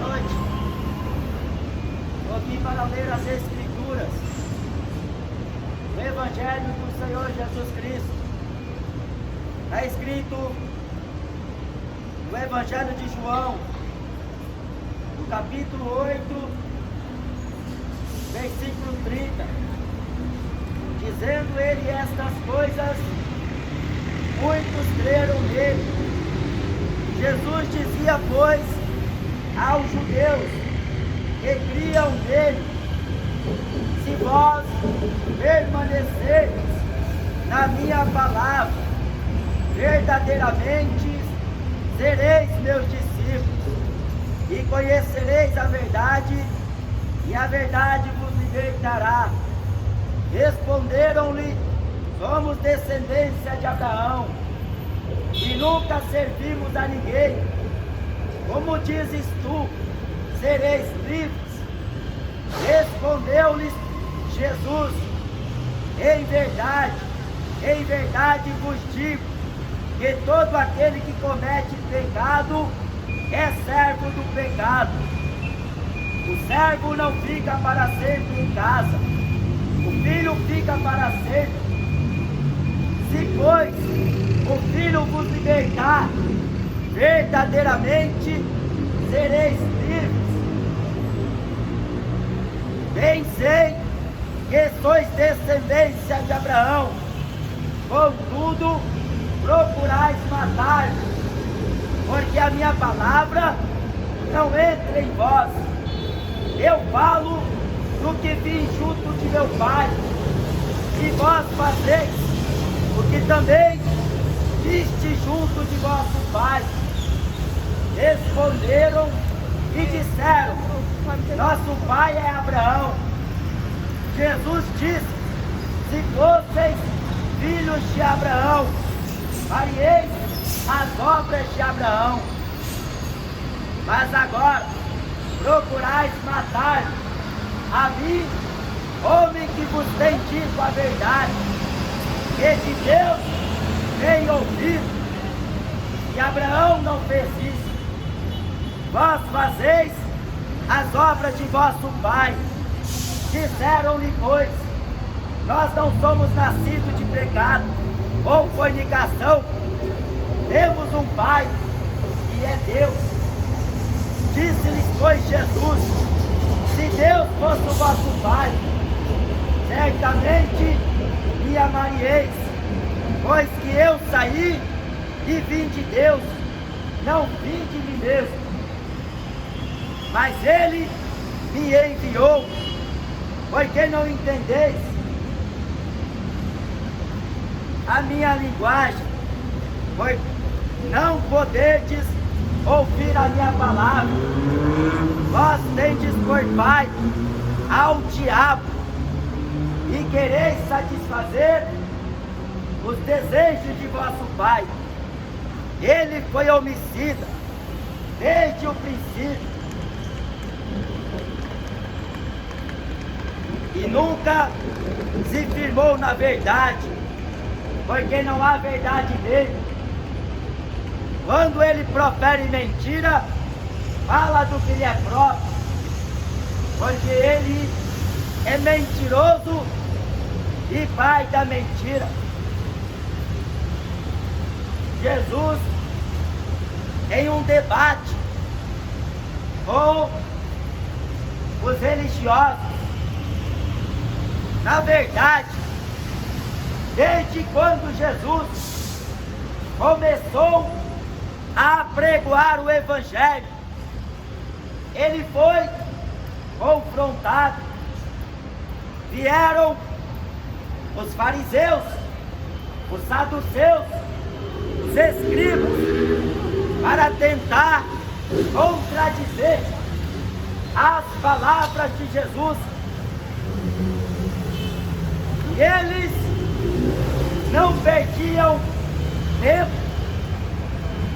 noite. Estou aqui para ler as Escrituras, o Evangelho do Senhor Jesus Cristo. Está escrito no Evangelho de João, no capítulo 8, versículo 30, dizendo ele estas coisas, muitos creram nele. Jesus dizia, pois, aos judeus que criam nele: se vós permanecerdes na minha palavra, verdadeiramente sereis meus discípulos, e conhecereis a verdade, e a verdade vos libertará. Responderam-lhe: somos descendência de Abraão, e nunca servimos a ninguém. Como dizes tu, sereis livres? Respondeu-lhes Jesus: em verdade vos digo, que todo aquele que comete pecado é servo do pecado. O servo não fica para sempre em casa, o filho fica para sempre. Se, pois, o filho vos libertar, verdadeiramente sereis livres. Bem sei que sois descendência de Abraão, contudo procurais matar-me, porque a minha palavra não entra em vós. Eu falo do que vim junto de meu Pai, e vós fazeis o que também viste junto de vosso Pai. Responderam e disseram: nosso pai é Abraão. Jesus disse: se fosseis filhos de Abraão, faríeis as obras de Abraão. Mas agora procurais matar a mim, homem que vos tem dito a verdade, que de Deus tem ouvido. E Abraão não fez isso. Vós fazeis as obras de vosso pai. Disseram-lhe, pois: nós não somos nascidos de pecado ou fornicação, temos um pai, que é Deus. Disse-lhes, pois, Jesus: se Deus fosse o vosso pai, certamente me amaríeis, pois que eu saí e vim de Deus, não vim de mim mesmo. Mas ele me enviou, porque não entendeis a minha linguagem, pois não poderdes ouvir a minha palavra. Vós tendes por pai ao diabo, e quereis satisfazer os desejos de vosso pai. Ele foi homicida desde o princípio, e nunca se firmou na verdade, porque não há verdade nele. Quando ele profere mentira, fala do que lhe é próprio, porque ele é mentiroso e pai da mentira. Jesus, em um debate com os religiosos, na verdade, desde quando Jesus começou a pregoar o Evangelho, ele foi confrontado. Vieram os fariseus, os saduceus, os escribas, para tentar contradizer as palavras de Jesus. E eles não perdiam tempo,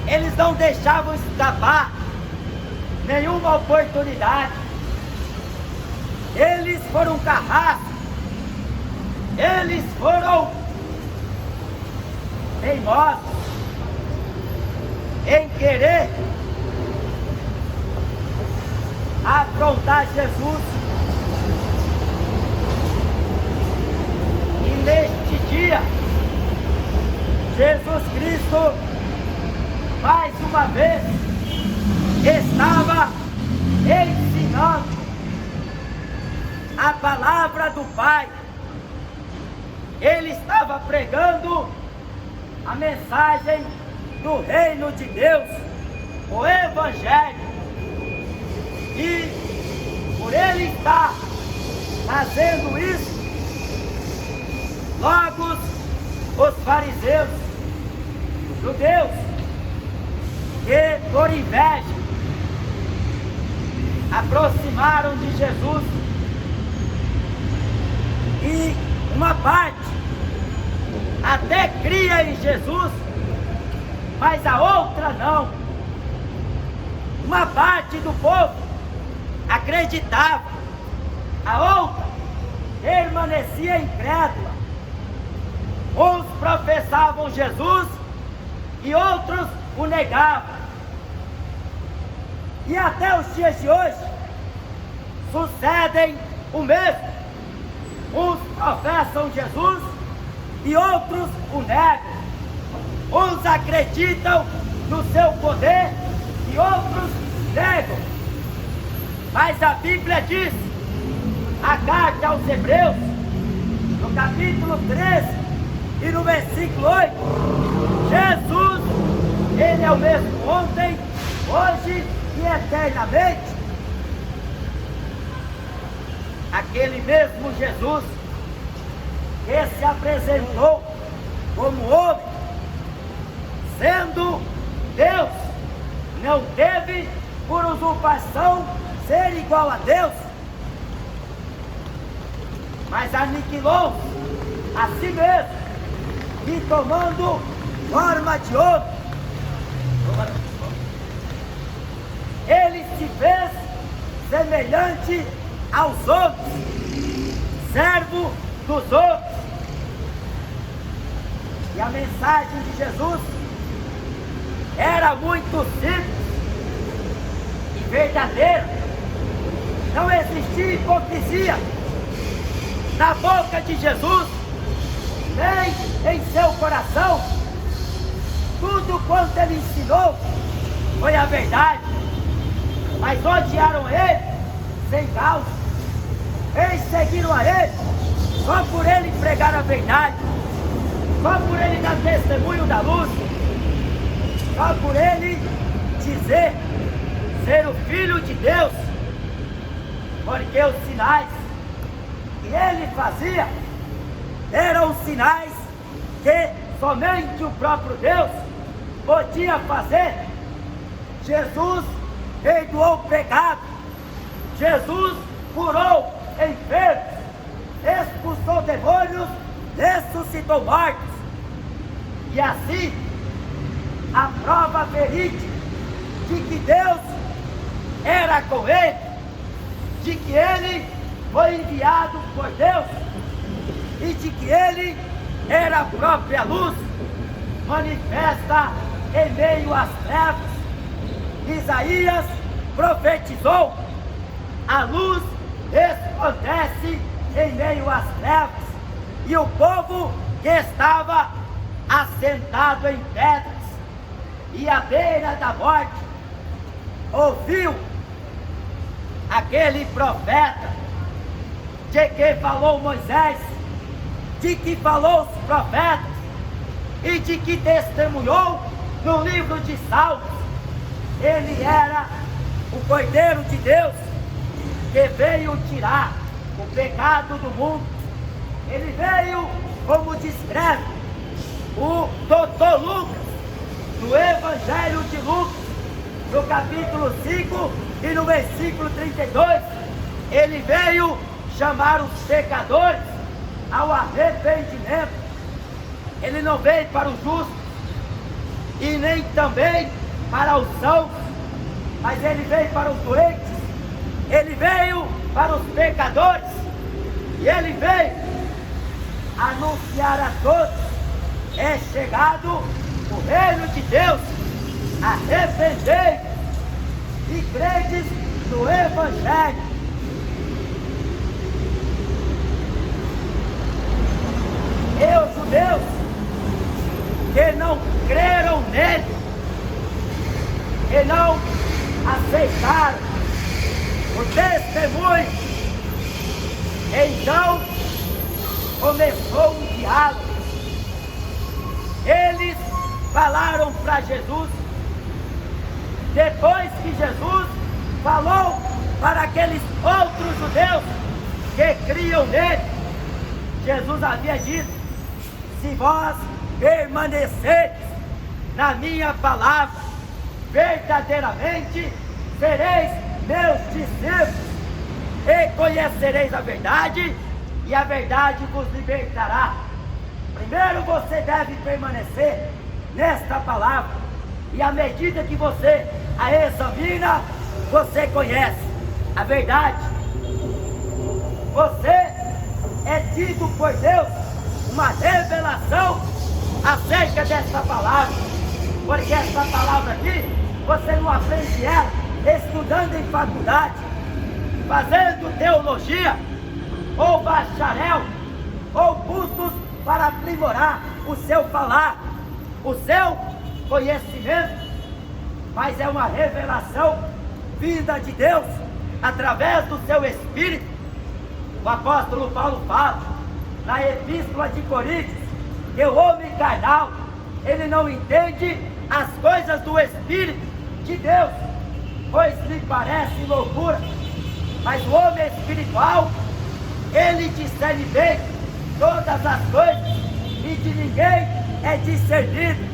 eles não deixavam escapar nenhuma oportunidade. Eles foram carrascos, eles foram teimosos em querer confrontar Jesus. E neste dia, Jesus Cristo, mais uma vez, estava ensinando a palavra do Pai. Ele estava pregando a mensagem do reino de Deus, o Evangelho. E por ele estar fazendo isso, logo os fariseus, os judeus, que por inveja aproximaram de Jesus, e uma parte até cria em Jesus, mas a outra não. Uma parte do povo acreditava, a outra permanecia incrédula. Uns professavam Jesus e outros o negavam. E até os dias de hoje sucedem o mesmo. Uns professam Jesus e outros o negam. Uns acreditam no seu poder e outros negam. Mas a Bíblia diz, a carta aos Hebreus, no capítulo 13 e no versículo 8, Jesus, ele é o mesmo ontem, hoje e eternamente. Aquele mesmo Jesus que se apresentou como homem, sendo Deus, não teve por usurpação ser igual a Deus, mas aniquilou a si mesmo e tomando forma de homem, ele se fez semelhante aos homens, servo dos homens. E a mensagem de Jesus era muito simples e verdadeira. Não existia hipocrisia na boca de Jesus, nem em seu coração. Tudo quanto ele ensinou foi a verdade, mas odiaram ele sem causa. Eles seguiram a ele só por ele pregar a verdade, só por ele dar testemunho da luz, só por ele dizer ser o Filho de Deus, porque os sinais que ele fazia eram sinais que somente o próprio Deus podia fazer. Jesus perdoou pecado, Jesus curou enfermos, expulsou demônios, ressuscitou mortos. E assim, a prova verídica de que Deus era com ele, de que ele foi enviado por Deus e de que ele era a própria luz, manifesta em meio às trevas. Isaías profetizou: a luz resplandece em meio às trevas, e o povo que estava assentado em pedras e à beira da morte ouviu aquele profeta de que falou Moisés, de que falou os profetas e de que testemunhou no livro de Salmos. Ele era o Cordeiro de Deus que veio tirar o pecado do mundo. Ele veio, como descreve o Dr. Lucas, no Evangelho de Lucas, no capítulo 5 e no versículo 32, ele veio chamar os pecadores ao arrependimento. Ele não veio para os justos e nem também para os sãos, mas ele veio para os doentes, ele veio para os pecadores, e ele veio anunciar a todos: é chegado o reino de Deus, arrependei e credes no Evangelho. Evangelho. E os judeus que não creram nele, que não aceitaram o testemunho, então começou um diálogo. Eles falaram para Jesus, depois que Jesus falou para aqueles outros judeus que criam nele. Jesus havia dito: se vós permanecerdes na minha palavra, verdadeiramente sereis meus discípulos, e conhecereis a verdade, e a verdade vos libertará. Primeiro você deve permanecer nesta palavra, e à medida que você a examina, você conhece a verdade. Você é tido por Deus uma revelação acerca dessa palavra, porque essa palavra aqui você não aprende ela estudando em faculdade, fazendo teologia ou bacharel ou cursos para aprimorar o seu falar, o seu conhecimento, mas é uma revelação vinda de Deus através do seu Espírito. O apóstolo Paulo fala na Epístola de Coríntios que o homem carnal, ele não entende as coisas do Espírito de Deus, pois lhe parece loucura, mas o homem espiritual, ele discerne bem todas as coisas, e de ninguém é discernido.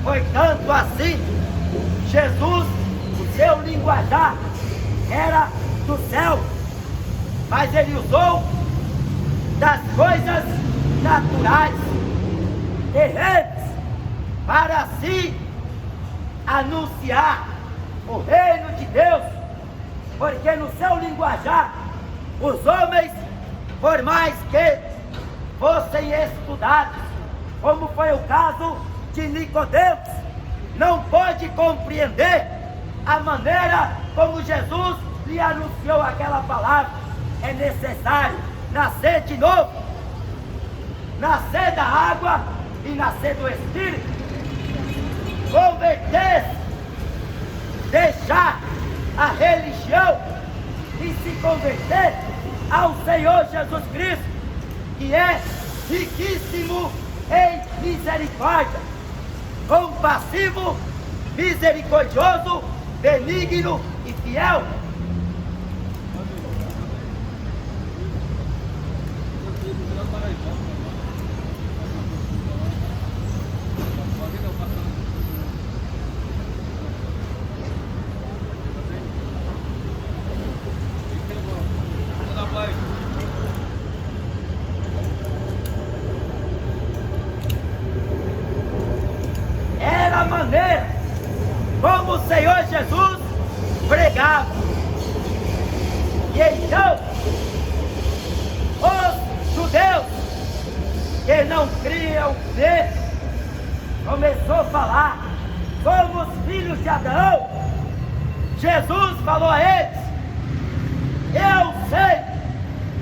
Portanto, assim, Jesus, o seu linguajar era do céu, mas ele usou das coisas naturais, terrenas, para assim anunciar o reino de Deus, porque no seu linguajar, os homens, por mais que fossem estudados, como foi o caso de Nicodemos, não pôde compreender a maneira como Jesus lhe anunciou aquela palavra. É necessário nascer de novo, nascer da água e nascer do Espírito, converter-se, deixar a religião e se converter ao Senhor Jesus Cristo, que é riquíssimo em misericórdia, compassivo, misericordioso, benigno e fiel. Era a maneira como o Senhor Jesus pregava. E então, os judeus que não criam nele, começou a falar: somos filhos de Abraão. Jesus falou a eles: eu sei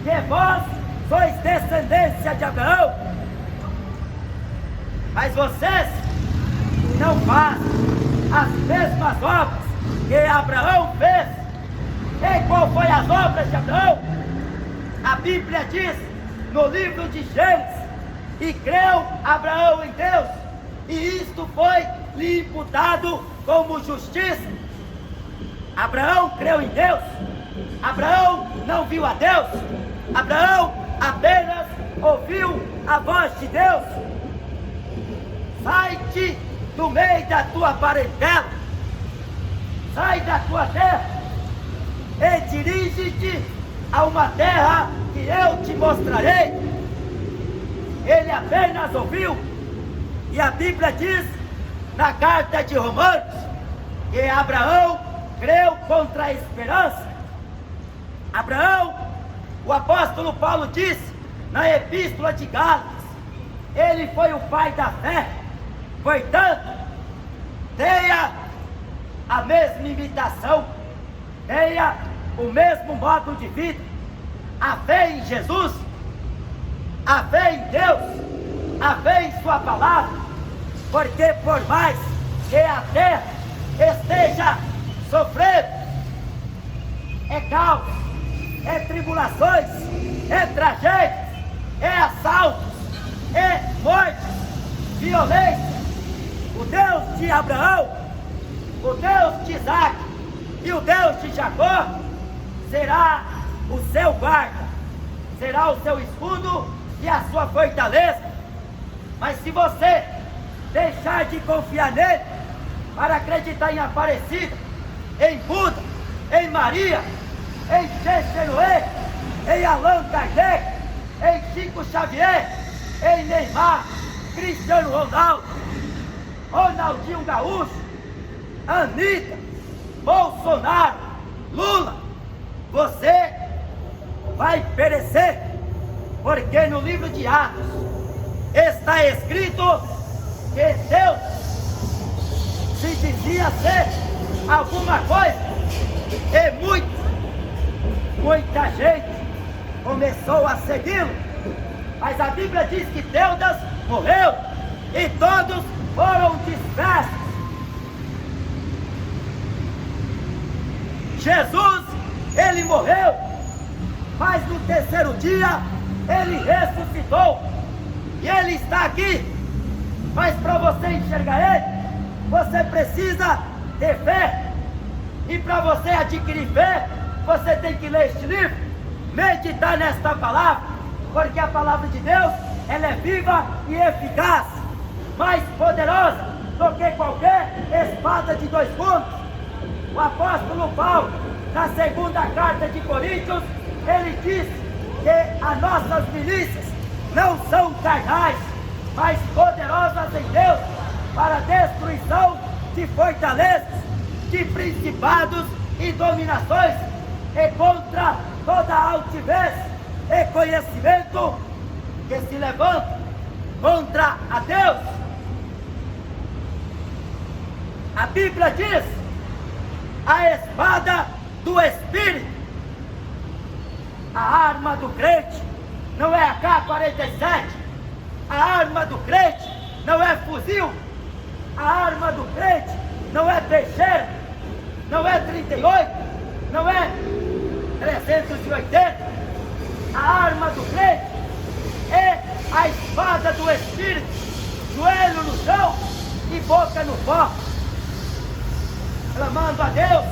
que vós sois descendência de Abraão, mas vocês não fazem as mesmas obras que Abraão fez. E qual foi as obras de Abraão? A Bíblia diz no livro de Gênesis: e creu Abraão em Deus, e isto foi lhe imputado como justiça. Abraão creu em Deus. Abraão não viu a Deus. Abraão apenas ouviu a voz de Deus. Sai-te do meio da tua parentela, sai da tua terra e dirige-te a uma terra que eu te mostrarei. Ele apenas ouviu. E a Bíblia diz na carta de Romanos que Abraão creu contra a esperança. Abraão, o apóstolo Paulo disse na Epístola de Gálatas, ele foi o pai da fé. Portanto, tenha a mesma imitação tenha o mesmo modo de vida, a fé em Jesus, a fé em Deus, a fé em sua palavra, porque por mais que a terra esteja sofrendo, é caos, é tribulações, é tragédias, é assaltos, é mortes, violência, o Deus de Abraão, o Deus de Isaac e o Deus de Jacó será o seu guarda, será o seu escudo e a sua fortaleza. Mas se você deixar de confiar nele para acreditar em Aparecida, em Buda, em Maria, em Chechenoé, em Allan Kardec, em Chico Xavier, em Neymar, Cristiano Ronaldo, Ronaldinho Gaúcho, Anitta, Bolsonaro, Lula, você vai perecer, porque no livro de Atos está escrito que Deus se dizia ser alguma coisa e muita gente começou a segui-lo, mas a Bíblia diz que Teudas morreu e todos foram dispersos. Jesus, ele morreu, mas no terceiro dia ele ressuscitou e ele está aqui. Mas para você enxergar ele, você precisa ter fé, e para você adquirir fé, você tem que ler este livro, meditar nesta palavra, porque a palavra de Deus, ela é viva e eficaz, mais poderosa do que qualquer espada de dois gumes. O apóstolo Paulo, na segunda carta de Coríntios, ele diz que as nossas milícias não são carnais, mas poderosas em Deus para a destruição de fortalezas, de principados e dominações, e contra toda altivez e conhecimento que se levanta contra a Deus. A Bíblia diz: a espada do Espírito. A arma do crente não é AK-47, a arma do crente não é fuzil, a arma do crente não é peixeira, não é 38, não é 380, a arma do crente é a espada do Espírito, joelho no chão e boca no pó, clamando a Deus,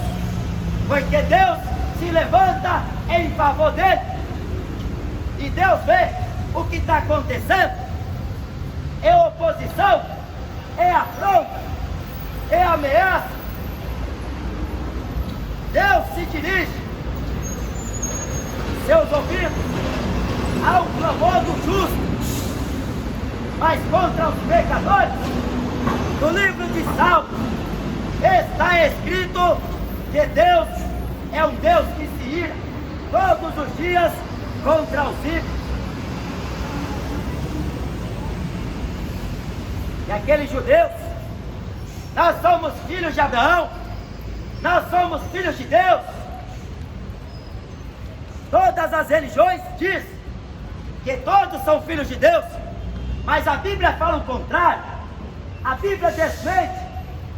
porque Deus se levanta em favor dele, e Deus vê o que está acontecendo, é oposição, é afronta, é ameaça. Deus se dirige seus ouvidos ao clamor do justo, mas contra os pecadores, no livro de Salmos está escrito que Deus é um Deus que se ira todos os dias contra os ímpios. E aqueles judeus, nós somos filhos de Abraão, nós somos filhos de Deus. Todas as religiões dizem que todos são filhos de Deus, mas a Bíblia fala o contrário. A Bíblia desmente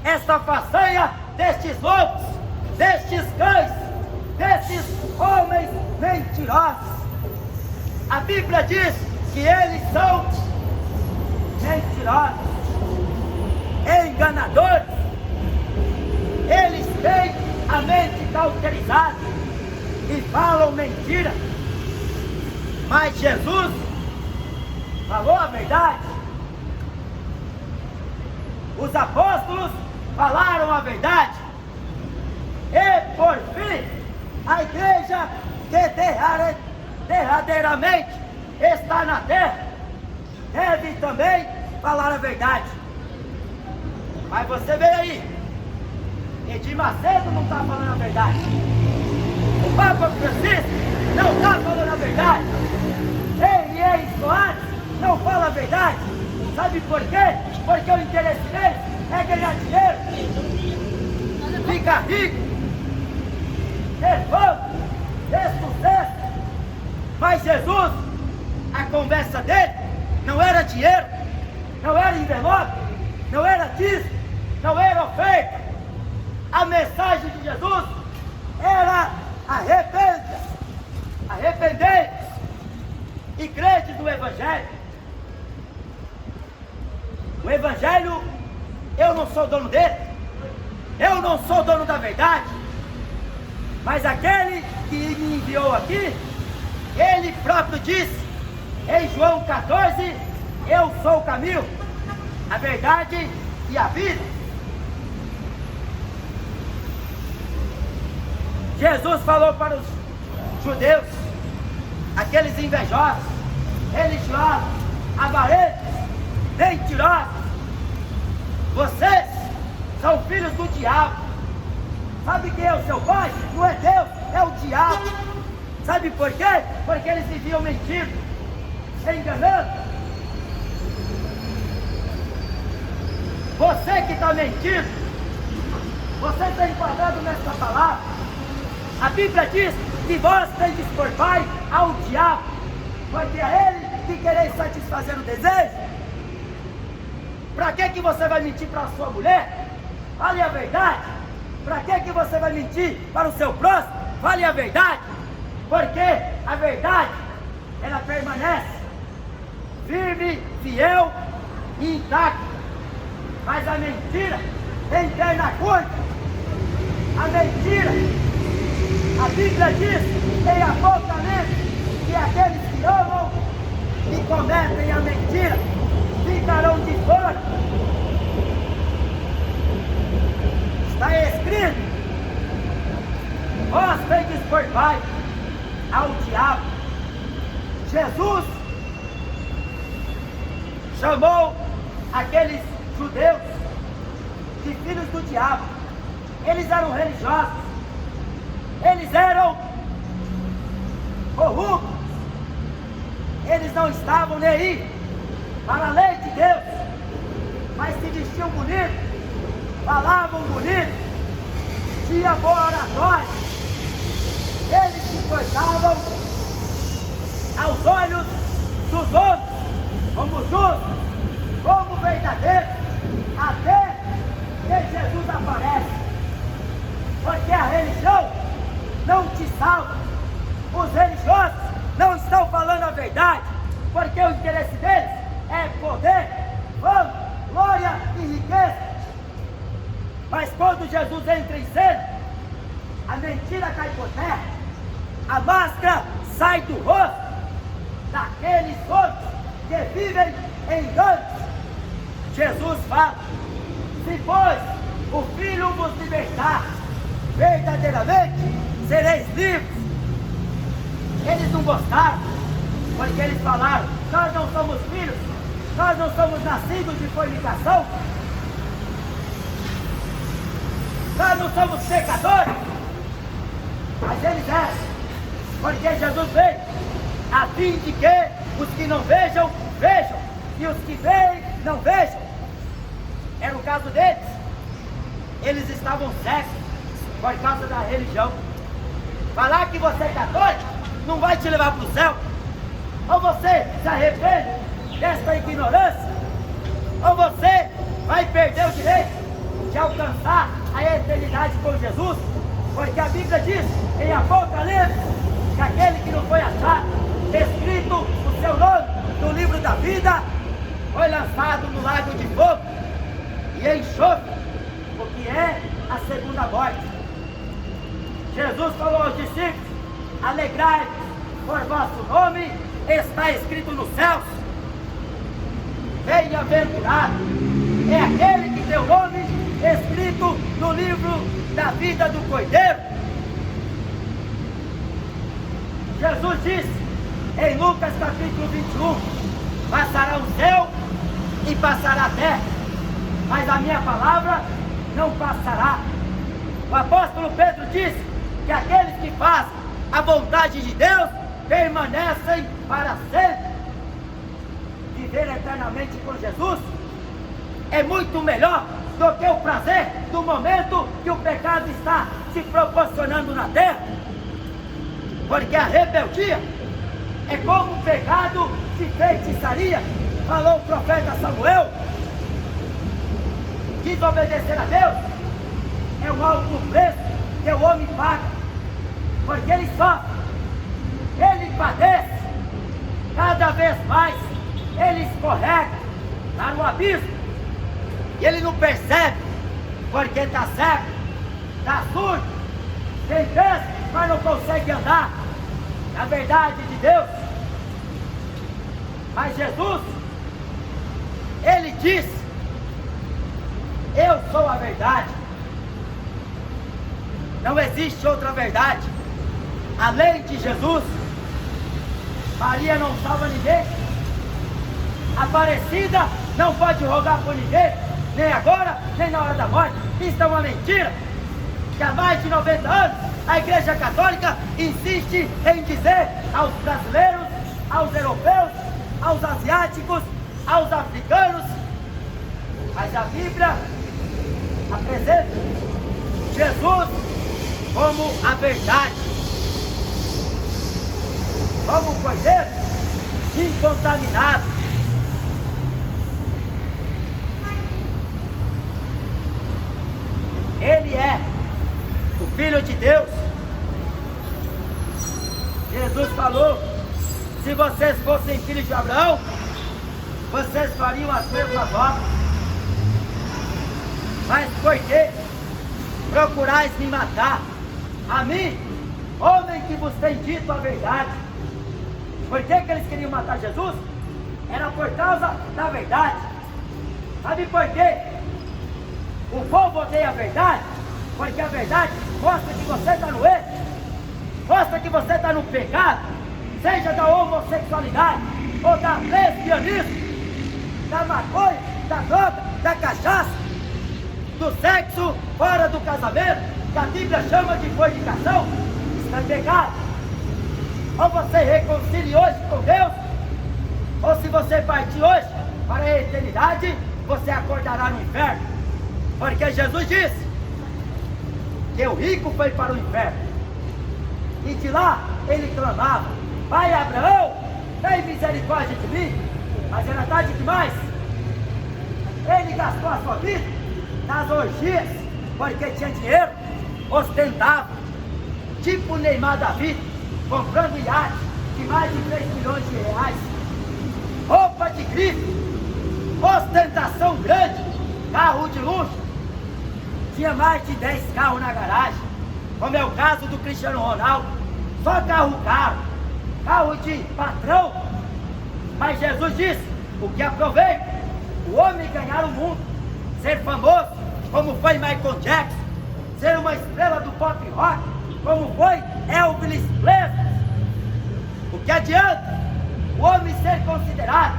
esta façanha destes lobos, destes cães, desses homens mentirosos. A Bíblia diz que eles são mentirosos, enganadores, eles têm a mente cauterizada e falam mentira, mas Jesus falou a verdade. Os apóstolos falaram a verdade, e por fim a igreja que derradeiramente está na terra deve também falar a verdade. Mas você vê aí, Edir Macedo não está falando a verdade, o Papa Francisco não está falando a verdade, Henrique Soares não fala a verdade. Sabe por quê? Porque o interesse deles é ganhar dinheiro, ficar rico, de fama, de sucesso. Mas Jesus, a conversa dele não era dinheiro, não era envelope, não era dízimo, não era oferta. A mensagem de Jesus era: arrependei-vos e crede no Evangelho. O Evangelho, eu não sou dono dele, eu não sou dono da verdade, mas aquele que me enviou aqui, ele próprio disse em João 14: eu sou o caminho, a verdade e a vida. Jesus falou para os judeus, aqueles invejosos, religiosos, avarentos, mentirosos: vocês são filhos do diabo. Sabe quem é o seu pai? Não é Deus, é o diabo. Sabe por quê? Porque eles viviam mentindo, enganando. Você que está mentindo, você está enquadrado nessa palavra. A Bíblia diz que vós tendes por pai ao diabo, porque é ele que quereis satisfazer o desejo. Para que você vai mentir para a sua mulher? Fale a verdade. Para que você vai mentir para o seu próximo? Fale a verdade. Porque a verdade, ela permanece firme, fiel e intacta. Mas a mentira tem perna curta. A mentira, a Bíblia diz em Apocalipse que aqueles que amam e cometem a mentira ficarão de fora. Está escrito: vós tendes por pai ao diabo. Jesus chamou aqueles judeus de filhos do diabo. Eles eram religiosos, eles eram corruptos, eles não estavam nem aí para a lei de Deus, mas se vestiam bonito, falavam bonito, tinham boa oratória. Eles se portavam aos olhos dos outros como justos, como verdadeiros, até que Jesus aparece. Porque a religião não te salva. Os religiosos não estão falando a verdade, porque o interesse deles é poder, fama, glória e riqueza. Mas quando Jesus entra em cena, a mentira cai por terra, a máscara sai do rosto daqueles outros que vivem em enganos. Jesus fala: se pois o Filho vos libertar, verdadeiramente sereis livres. Eles não gostaram, porque eles falaram: nós não somos filhos, nós não somos nascidos de fornicação, nós não somos pecadores. Mas eles eram, porque Jesus veio a fim de que os que não vejam, vejam, e os que veem, não vejam. Era o caso deles. Eles estavam cegos por causa da religião. Falar que você é católico não vai te levar para o céu. Ou você se arrepende desta ignorância, ou você vai perder o direito de alcançar a eternidade com Jesus. Porque a Bíblia diz em Apocalipse que aquele que não foi achado escrito o seu nome no livro da vida foi lançado no lago de fogo e enxofre, o que é a segunda morte. Jesus falou aos discípulos: alegrai-vos, por vosso nome está escrito nos céus. Bem-aventurado é aquele que tem o nome escrito no livro da vida do Cordeiro. Jesus disse em Lucas capítulo 21: passará o céu e passará a terra, mas a minha palavra não passará. O apóstolo Pedro disse que aqueles que fazem a vontade de Deus permanecem para sempre. Viver eternamente com Jesus é muito melhor do que o prazer do momento que o pecado está se proporcionando na terra. Porque a rebeldia é como o pecado de feitiçaria, falou o profeta Samuel. Desobedecer a Deus é o alto preço que o homem paga, porque ele sofre, ele padece, cada vez mais ele escorrega, está no abismo, e ele não percebe, porque está cego, está surdo, tem peso, mas não consegue andar na verdade de Deus. Mas Jesus, ele disse: eu sou a verdade. Não existe outra verdade além de Jesus. Maria não salva ninguém. Aparecida não pode rogar por ninguém, nem agora, nem na hora da morte. Isso é uma mentira que há mais de 90 anos a Igreja Católica insiste em dizer aos brasileiros, aos europeus, aos asiáticos, aos africanos. Mas a Bíblia apresenta Jesus como a verdade, como o cordeiro incontaminado. Ele é o Filho de Deus. Jesus falou: se vocês fossem filhos de Abraão, vocês fariam as mesmas obras. Mas por que procurais me matar? A mim, homem que vos tem dito a verdade. Por que eles queriam matar Jesus? Era por causa da verdade. Sabe por quê? O povo odeia a verdade, porque a verdade mostra que você está no erro, mostra que você está no pecado, seja da homossexualidade, ou da lesbianismo, da maconha, da droga, da cachaça, do sexo fora do casamento, que a Bíblia chama de fornicação. Está em pecado. Ou você reconcilia hoje com Deus, ou se você partir hoje para a eternidade, você acordará no inferno. Porque Jesus disse que o rico foi para o inferno, e de lá ele clamava: Pai Abraão, tem misericórdia de mim. Mas era tarde demais. Ele gastou a sua vida nas orgias, porque tinha dinheiro, ostentava, tipo Neymar da vida, comprando iate de mais de 3 milhões de reais, roupa de grife, ostentação grande, carro de luxo. Tinha mais de 10 carros na garagem, como é o caso do Cristiano Ronaldo. Só carro caro, carro de patrão. Mas Jesus disse: o que aproveita o homem ganhar o mundo, ser famoso, como foi Michael Jackson, ser uma estrela do pop rock, como foi Elvis Presley. O que adianta o homem ser considerado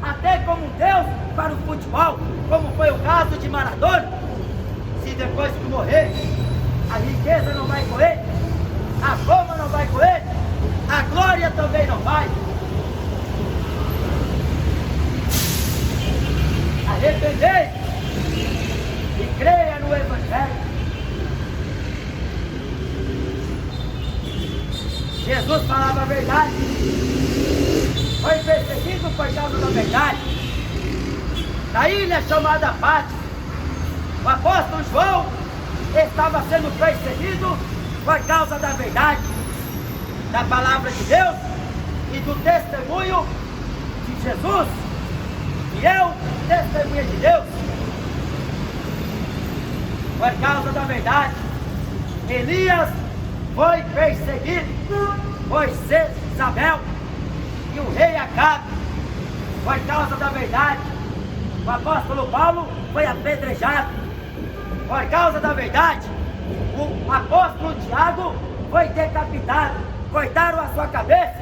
até como Deus para o futebol, como foi o caso de Maradona, se depois que morrer, a riqueza não vai com ele, a fama não vai com ele, a glória também não vai. Arrependei e creia no Evangelho. Jesus falava a verdade, foi perseguido por causa da verdade. Na ilha chamada Pátio, o apóstolo João estava sendo perseguido por causa da verdade, da palavra de Deus e do testemunho de Jesus, fiel testemunha de Deus. Por causa da verdade, Elias foi perseguido por Jezabel e o rei Acabe. Por causa da verdade, o apóstolo Paulo foi apedrejado. Por causa da verdade, o apóstolo Tiago foi decapitado, cortaram a sua cabeça.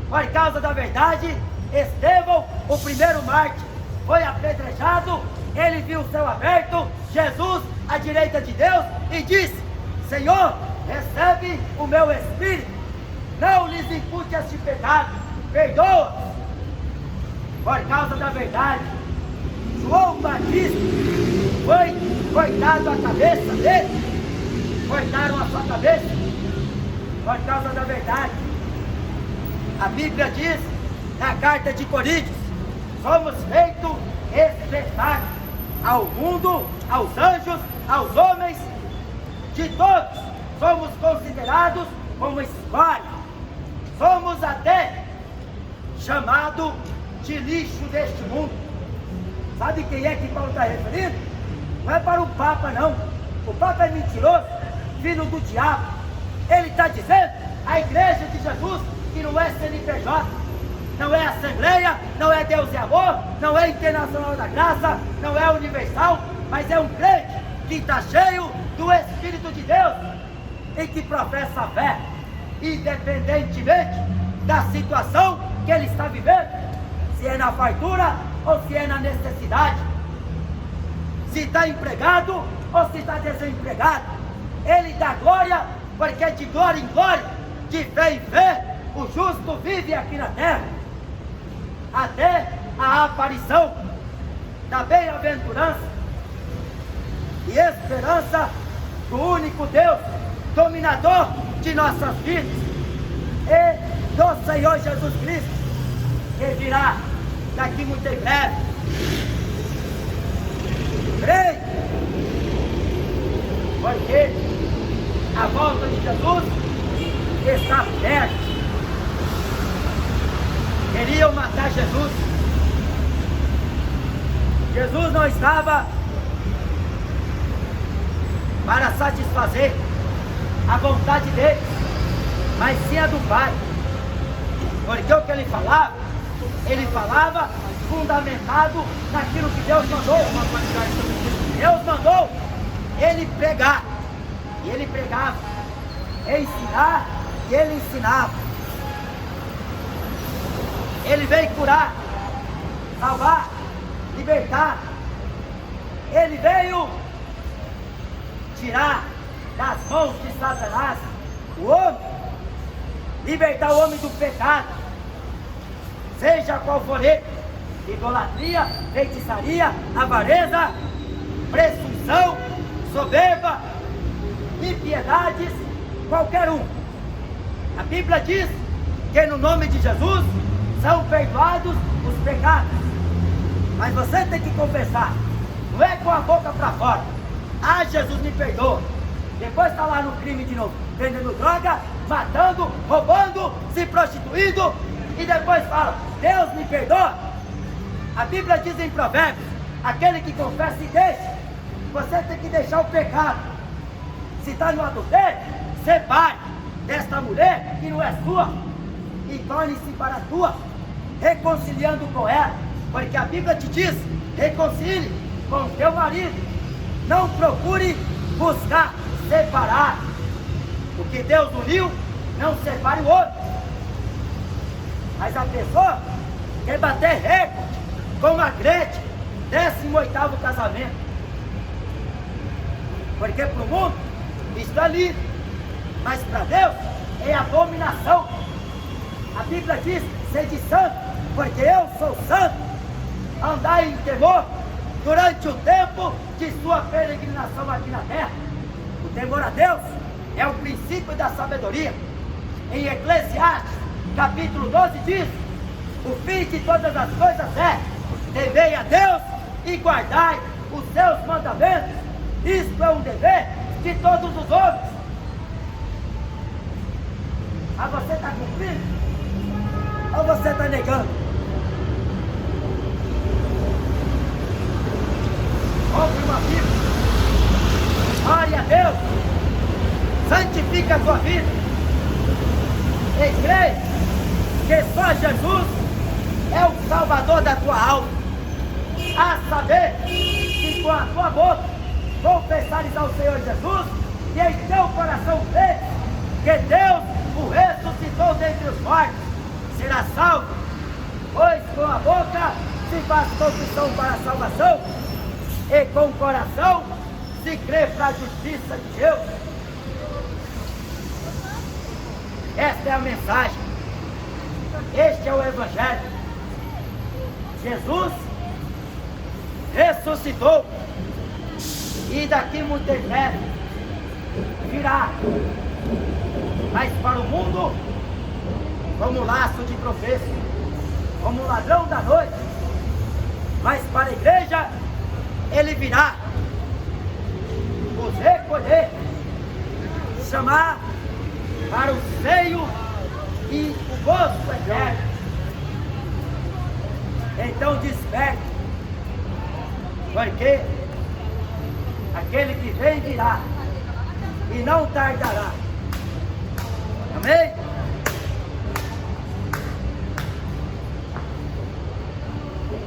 Por causa da verdade, Estevão, o primeiro mártir, foi apedrejado. Ele viu o céu aberto, Jesus à direita de Deus, e disse: Senhor, recebe o meu espírito, não lhes impute este pecado, perdoa. Por causa da verdade, João Batista foi cortado a cabeça dele, cortaram a sua cabeça por causa da verdade. A Bíblia diz na carta de Coríntios: somos feitos espetáculo ao mundo, aos anjos, aos homens, de todos somos considerados como escória, somos até chamados de lixo deste mundo. Sabe quem é que Paulo está referindo? Não é para o Papa, não. O Papa é mentiroso, filho do diabo. Ele está dizendo a igreja de Jesus, que não é CNPJ, não é Assembleia, não é Deus e Amor, não é Internacional da Graça, não é Universal, mas é um crente que está cheio do Espírito de Deus e que professa a fé, independentemente da situação que ele está vivendo, se é na fartura ou se é na necessidade, se está empregado ou se está desempregado. Ele dá glória, porque de glória em glória, de fé em fé, o justo vive aqui na terra, até a aparição da bem-aventurança e esperança do único Deus, dominador de nossas vidas, e do Senhor Jesus Cristo, que virá daqui muito em breve. Creio, porque a volta de Jesus está perto. Queriam matar Jesus. Jesus não estava para satisfazer a vontade dele, mas sim a do Pai. Porque o que ele falava fundamentado naquilo que Deus mandou. Deus mandou ele pregar, e ele pregava, ensinar, e ele ensinava. Ele veio curar, salvar, libertar. Ele veio tirar das mãos de Satanás o homem, libertar o homem do pecado, seja qual for ele: idolatria, feitiçaria, avareza, presunção, soberba, impiedades, qualquer um. A Bíblia diz que no nome de Jesus são perdoados os pecados, mas você tem que confessar, não é com a boca para fora: ah, Jesus me perdoa. Depois está lá no crime de novo, vendendo droga, matando, roubando, se prostituindo, e depois fala: Deus me perdoa. A Bíblia diz em Provérbios: aquele que confessa e deixa. Você tem que deixar o pecado. Se está no adultério, separe desta mulher que não é sua e torne-se para a tua, reconciliando com ela, porque a Bíblia te diz: reconcilie com o teu marido. Não procure buscar separar. O que Deus uniu, não separe o outro. Mas a pessoa quer bater recorde, como a Gretchen, 18º casamento. Porque para o mundo isso é livre, mas para Deus é abominação. A Bíblia diz: sede santo, porque eu sou santo. Andai em temor durante o tempo de sua peregrinação aqui na terra. O temor a Deus é o princípio da sabedoria. Em Eclesiastes capítulo 12 diz: o fim de todas as coisas é temei a Deus e guardai os seus mandamentos. Isto é um dever de todos os homens. Mas você está cumprindo? Ou você está negando? Compre uma Bíblia, ore a Deus, santifica a sua vida e crê que só Jesus é o Salvador da tua alma. A saber que com a tua boca confessares ao Senhor Jesus e em teu coração crê que Deus o ressuscitou dentre os mortos, será salvo. Pois com a boca se faz confissão para a salvação, e com o coração se crê para a justiça de Deus. Esta é a mensagem. Este é o Evangelho. Jesus ressuscitou. E daqui muitas vezes virá, mas para o mundo, como laço de tropeço, como ladrão da noite, mas para a igreja, ele virá nos recolher, chamar para o seio e o gozo eterno. Então desperte, porque aquele que vem virá e não tardará. Amém?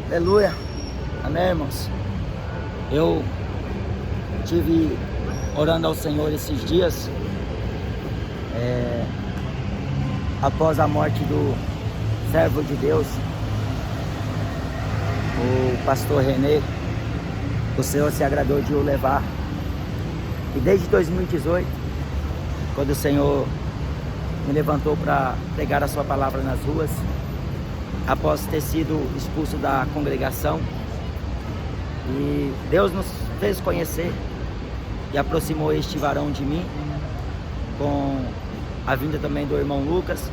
Aleluia. Amém, irmãos? Eu tive orando ao Senhor esses dias, após a morte do servo de Deus, o pastor René. O Senhor se agradou de o levar. E desde 2018, quando o Senhor me levantou para pregar a sua palavra nas ruas, após ter sido expulso da congregação, e Deus nos fez conhecer e aproximou este varão de mim, com a vinda também do irmão Lucas.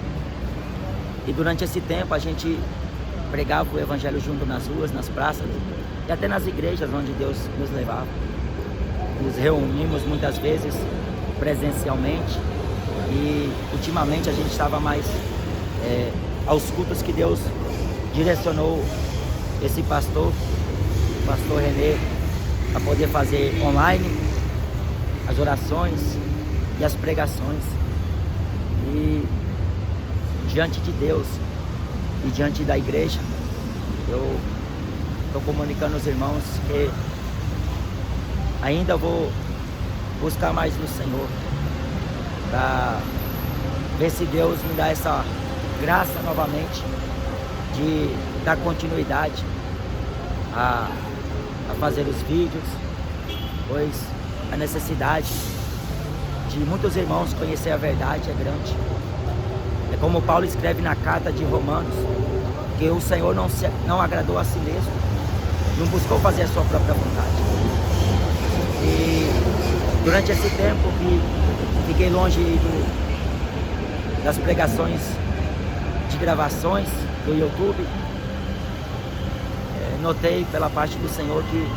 E durante esse tempo a gente pregava o evangelho junto nas ruas, nas praças e até nas igrejas onde Deus nos levava. Nos reunimos muitas vezes presencialmente, e ultimamente a gente estava mais aos cultos que Deus direcionou esse pastor, o pastor René, a poder fazer online as orações e as pregações. E diante de Deus e diante da igreja, eu estou comunicando aos irmãos que ainda vou buscar mais no Senhor, para ver se Deus me dá essa graça novamente de dar continuidade a fazer os vídeos, pois a necessidade de muitos irmãos conhecer a verdade é grande. É como Paulo escreve na carta de Romanos, que o Senhor não agradou a si mesmo, não buscou fazer a sua própria vontade. E durante esse tempo que fiquei longe das pregações de gravações do YouTube, notei pela parte do Senhor que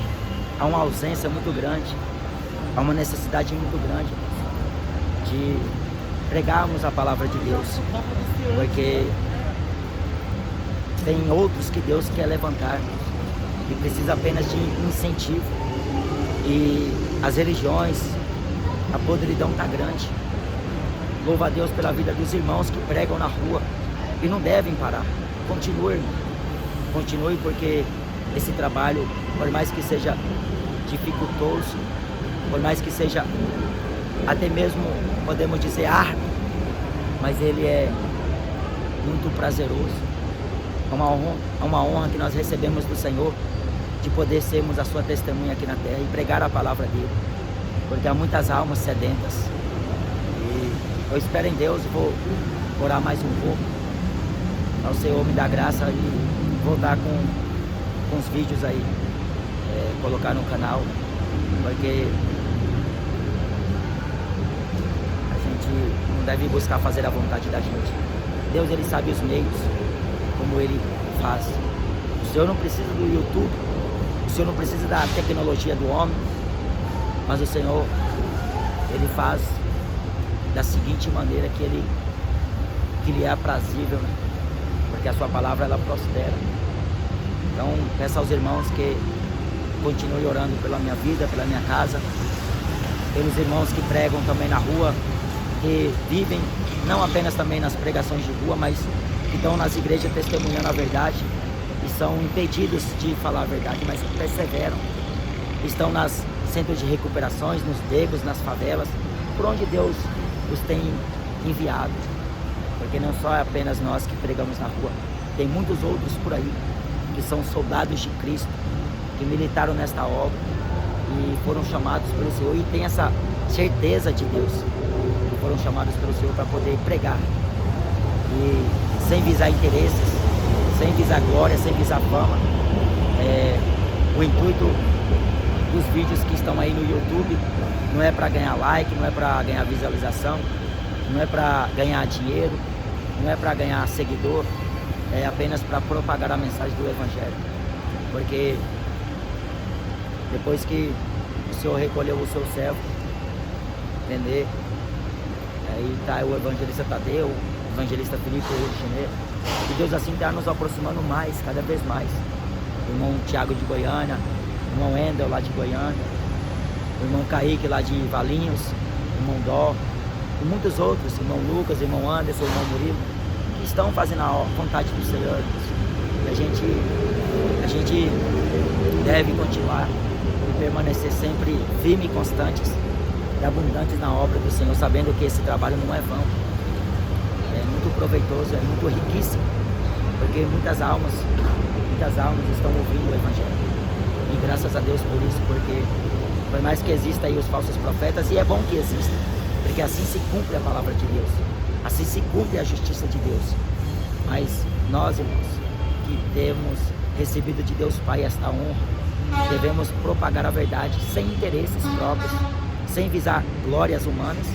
há uma ausência muito grande, há uma necessidade muito grande de pregarmos a palavra de Deus, porque tem outros que Deus quer levantar e precisa apenas de incentivo. E as religiões, a podridão está grande. Louva a Deus pela vida dos irmãos que pregam na rua e não devem parar. Continue, irmão. Continue, porque esse trabalho, por mais que seja dificultoso, por mais que seja até mesmo, podemos dizer, árduo, mas ele é muito prazeroso. É uma honra que nós recebemos do Senhor, de poder sermos a sua testemunha aqui na terra e pregar a palavra dele, porque há muitas almas sedentas. E eu espero em Deus, vou orar mais um pouco, para o Senhor me dar graça e voltar com os vídeos aí, colocar no canal, porque a gente não deve buscar fazer a vontade da gente. Deus, ele sabe os meios, como ele faz. O Senhor não precisa do YouTube, o Senhor não precisa da tecnologia do homem, mas o Senhor, ele faz da seguinte maneira que lhe é aprazível, né? Porque a sua palavra, ela prospera. Então, peço aos irmãos que continuem orando pela minha vida, pela minha casa, pelos irmãos que pregam também na rua, que vivem não apenas também nas pregações de rua, mas que estão nas igrejas testemunhando a verdade e são impedidos de falar a verdade, mas perseveram. Estão nas centros de recuperações, nos becos, nas favelas, por onde Deus os tem enviado. Porque não só é apenas nós que pregamos na rua, tem muitos outros por aí que são soldados de Cristo, que militaram nesta obra e foram chamados pelo Senhor e tem essa certeza de Deus, que foram chamados pelo Senhor para poder pregar, e sem visar interesses, sem visar glória, sem visar fama. O intuito dos vídeos que estão aí no YouTube. Não é para ganhar like, não é para ganhar visualização, não é para ganhar dinheiro, não é para ganhar seguidor, é apenas para propagar a mensagem do Evangelho. Porque depois que o Senhor recolheu o seu servo, entender? Aí está o evangelista Tadeu, o evangelista Felipe do Rio de Janeiro. E Deus assim está nos aproximando mais, cada vez mais. O irmão Tiago de Goiânia, o irmão Endel lá de Goiânia, o irmão Kaique lá de Valinhos, o irmão Dó, e muitos outros, o irmão Lucas, o irmão Anderson, o irmão Murilo, que estão fazendo a vontade do Senhor. E a gente deve continuar e permanecer sempre firmes e constantes e abundantes na obra do Senhor, sabendo que esse trabalho não é vão. É muito proveitoso, é muito riquíssimo, porque muitas almas estão ouvindo o Evangelho. E graças a Deus por isso, porque por mais que exista aí os falsos profetas, e é bom que exista, porque assim se cumpre a palavra de Deus, assim se cumpre a justiça de Deus. Mas nós, irmãos, que temos recebido de Deus Pai esta honra, devemos propagar a verdade sem interesses próprios, sem visar glórias humanas,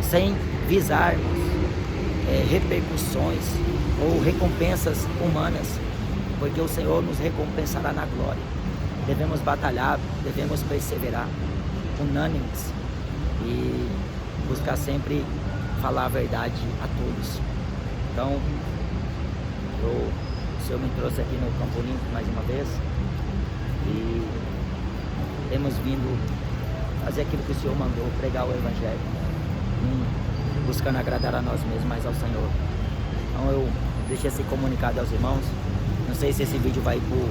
sem visarmos repercussões ou recompensas humanas, porque o Senhor nos recompensará na glória. Devemos batalhar, devemos perseverar, unânimes, e buscar sempre falar a verdade a todos. Então, o Senhor me trouxe aqui no Campo Limpo mais uma vez, e temos vindo fazer aquilo que o Senhor mandou, pregar o Evangelho, buscando agradar a nós mesmos, mas ao Senhor. Então eu deixei esse comunicado aos irmãos. Não sei se esse vídeo vai para o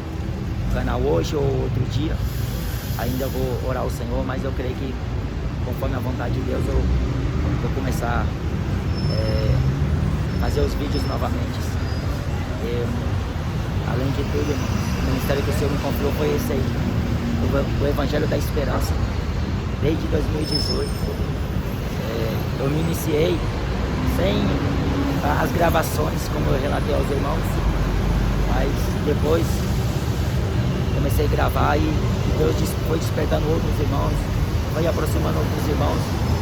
canal hoje ou outro dia. Ainda vou orar ao Senhor, mas eu creio que, conforme a vontade de Deus, eu vou começar a fazer os vídeos novamente. Além de tudo, irmãos, o ministério que o Senhor me confiou foi esse aí, o Evangelho da Esperança. Desde 2018, eu me iniciei sem as gravações, como eu relatei aos irmãos, mas depois comecei a gravar e Deus foi despertando outros irmãos, foi aproximando outros irmãos,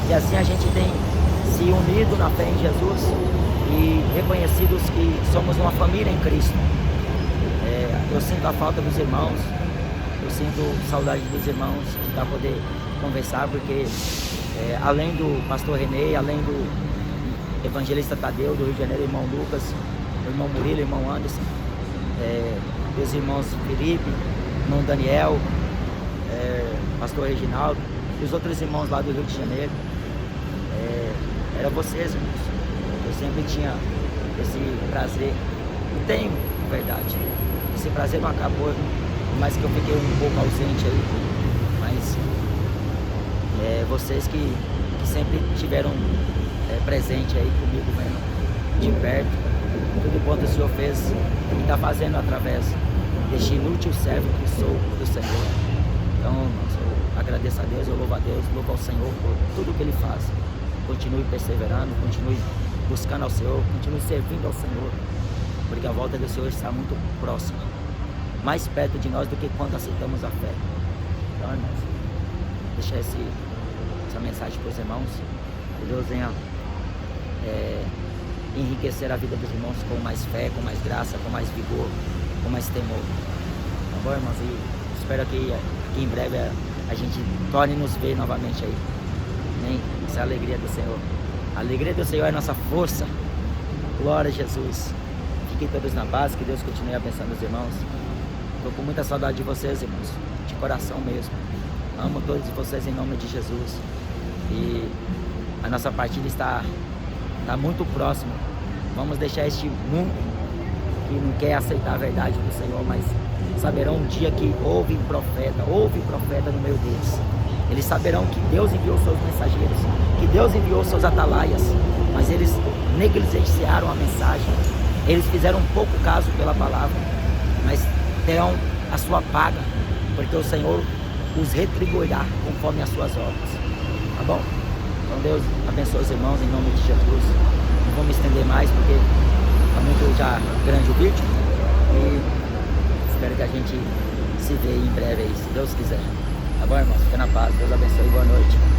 e assim a gente tem se unido na fé em Jesus e reconhecidos que somos uma família em Cristo. Eu sinto a falta dos irmãos, eu sinto saudade dos irmãos, para poder conversar, porque além do pastor Renê, além do evangelista Tadeu do Rio de Janeiro, irmão Lucas, irmão Murilo, irmão Anderson, os irmãos Felipe, irmão Daniel, pastor Reginaldo e os outros irmãos lá do Rio de Janeiro, era vocês, irmãos. Eu sempre tinha esse prazer, e tenho, na verdade, esse prazer não acabou, por mais que eu fiquei um pouco ausente aí, mas vocês que sempre tiveram presente aí comigo mesmo, de perto, tudo quanto o Senhor fez e está fazendo através deste inútil servo que sou do Senhor. Então, eu agradeço a Deus, eu louvo a Deus, louvo ao Senhor por tudo que Ele faz. Continue perseverando, continue buscando ao Senhor, continue servindo ao Senhor, porque a volta do Senhor está muito próxima, mais perto de nós do que quando aceitamos a fé. Então, irmãos, deixar essa mensagem para os irmãos, que Deus venha enriquecer a vida dos irmãos com mais fé, com mais graça, com mais vigor, com mais temor. Tá bom, irmãos? E espero que em breve a gente torne nos ver novamente aí. Amém? Essa é a alegria do Senhor. A alegria do Senhor é a nossa força. Glória a Jesus. Fiquem todos na paz, que Deus continue abençoando os irmãos. Estou com muita saudade de vocês, irmãos, de coração mesmo. Amo todos vocês em nome de Jesus. E a nossa partida está muito próxima. Vamos deixar este mundo que não quer aceitar a verdade do Senhor, mas saberão um dia que houve profeta no meio deles. Eles saberão que Deus enviou seus mensageiros, que Deus enviou seus atalaias, mas eles negligenciaram a mensagem. Eles fizeram pouco caso pela palavra, mas terão a sua paga, porque o Senhor os retribuirá conforme as suas obras. Tá bom? Então Deus abençoe os irmãos em nome de Jesus. Não vou me estender mais porque está muito já grande o vídeo. E espero que a gente se vê em breve aí, se Deus quiser. Tá bom, irmãos? Fica na paz. Deus abençoe. Boa noite.